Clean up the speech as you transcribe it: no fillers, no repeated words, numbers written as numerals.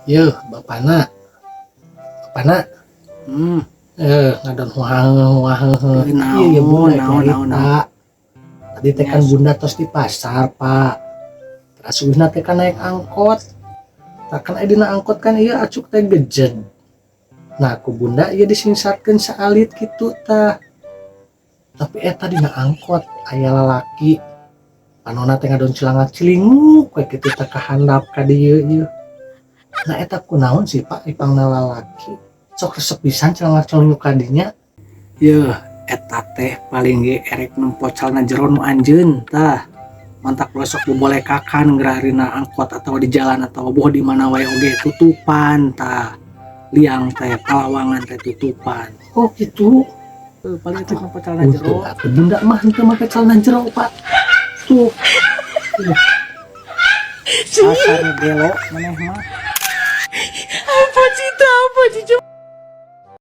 Yeuh, bapana. Hmm, Ngadon wahang. naon, Iya, bunda naon. cerita. Tadi tekan Yes. bunda tos di pasar, Pak. Terus wihna tekan naik angkot. Takkan dina angkot kan iya acuk teh gejed. Nah, ku bunda iya disingsatkeun saalit kitu tah. Tapi eta dina angkot aya lalaki. Panonna teh ngadon cilangak cilinguk we kitu teh kahandap ka dieu ieu. Nah, eta kunaon sih, Pak, ipangna lalaki? Sok resep pisan cilangak cilinguk ka dinya. Yeuh, eta teh paling ge erek nempocalna jero nu anjeun tah. Mantak lo sok bobolekakan gerarina angkot atau di jalan atau boh di mana wae oge tutupan tah. Liang teh palawangan teh tutupan. Oh, gitu. Paling itu nempocalna Untung jero. atuh bunda mah henteu make celana jero, Pak. Tuh. Asar gelo maneh mah.